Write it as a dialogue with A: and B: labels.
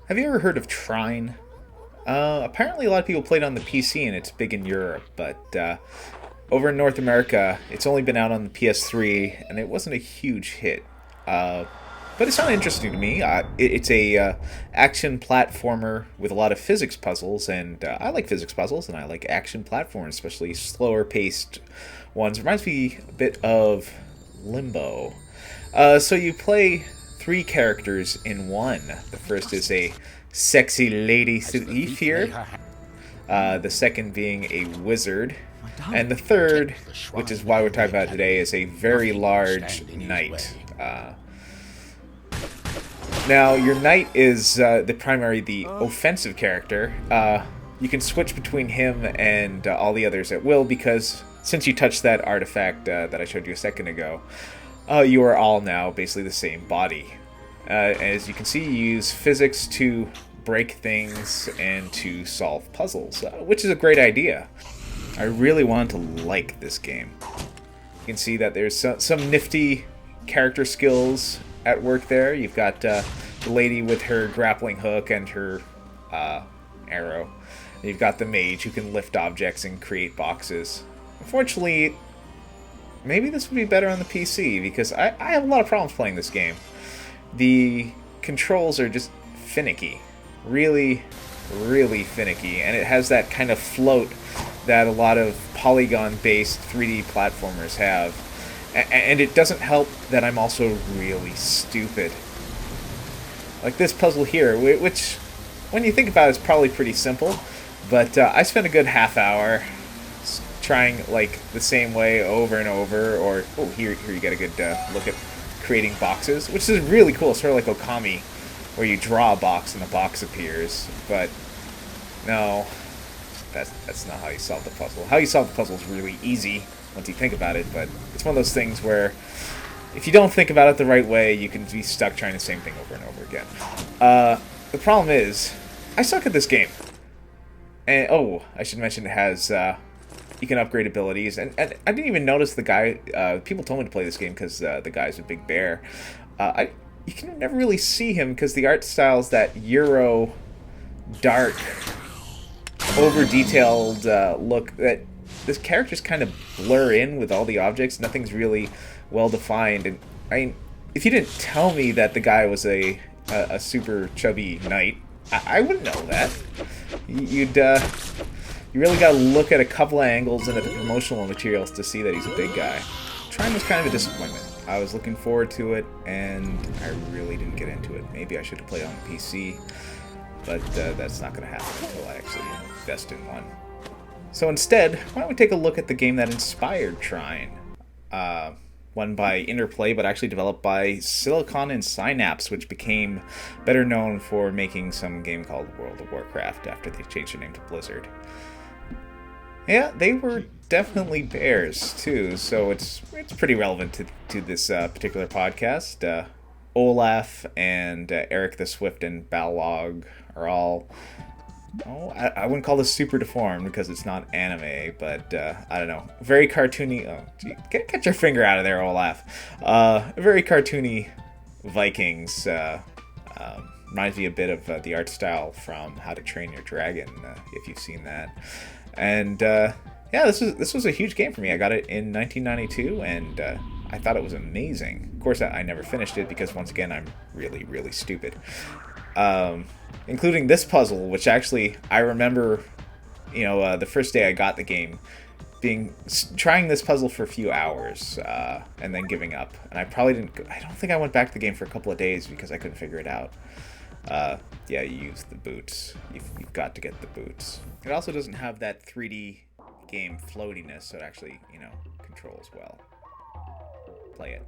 A: Have you ever heard of Trine? Apparently, a lot of people played on the PC and it's big in Europe, but over in North America, it's only been out on the PS3 and it wasn't a huge hit. Uh, but it sounded interesting to me. It's a action platformer with a lot of physics puzzles, and I like physics puzzles and I like action platforms, especially slower paced ones. Reminds me a bit of Limbo. So you play three characters in one. The first is a sexy lady thief here. The second being a wizard. And the third, which is why we're talking about it today, is a very large knight. Now, your knight is the offensive character. You can switch between him and all the others at will because since you touched that artifact that I showed you a second ago, you are all now basically the same body. As you can see, you use physics to break things and to solve puzzles, which is a great idea. I really wanted to like this game. You can see that there's some nifty character skills at work there. You've got the lady with her grappling hook and her arrow. And you've got the mage who can lift objects and create boxes. Unfortunately, maybe this would be better on the PC because I have a lot of problems playing this game. The controls are just finicky. Really, really finicky. And it has that kind of float that a lot of polygon-based 3D platformers have. And it doesn't help that I'm also really stupid. Like this puzzle here, which, when you think about it, is probably pretty simple. But I spent a good half hour trying like the same way over and over. Or, oh, here you get a good look at creating boxes, which is really cool. It's sort of like Okami, where you draw a box and the box appears. But no, that's not how you solve the puzzle. How you solve the puzzle is really easy once you think about it, but it's one of those things where if you don't think about it the right way, you can be stuck trying the same thing over and over again. The problem is, I suck at this game. And, oh, I should mention it has, you can upgrade abilities, and I didn't even notice the guy, people told me to play this game because the guy's a big bear. You can never really see him because the art style's that Euro, dark, over-detailed look that this characters kind of blur in with all the objects. Nothing's really well defined. And I mean, if you didn't tell me that the guy was a super chubby knight, I wouldn't know that. You really got to look at a couple of angles and at the promotional materials to see that he's a big guy. Trine was kind of a disappointment. I was looking forward to it, and I really didn't get into it. Maybe I should have played on the PC, but that's not going to happen until I actually invest in one. So instead, why don't we take a look at the game that inspired Trine? One by Interplay, but actually developed by Silicon and Synapse, which became better known for making some game called World of Warcraft after they changed their name to Blizzard. Yeah, they were definitely bears, too, so it's pretty relevant to this particular podcast. Olaf and Eric the Swift and Balrog are all... Oh, I wouldn't call this super deformed because it's not anime, but I don't know. Very cartoony. Oh, gee, get your finger out of there, Olaf. Very cartoony Vikings. Reminds me a bit of the art style from How to Train Your Dragon, if you've seen that. And yeah, this was a huge game for me. I got it in 1992, and I thought it was amazing. Of course, I never finished it because once again, I'm really, really stupid. Including this puzzle, which actually I remember, the first day I got the game, trying this puzzle for a few hours and then giving up. And I don't think I went back to the game for a couple of days because I couldn't figure it out. Yeah, you use the boots. You've got to get the boots. It also doesn't have that 3D game floatiness, so it actually, controls well. Play it.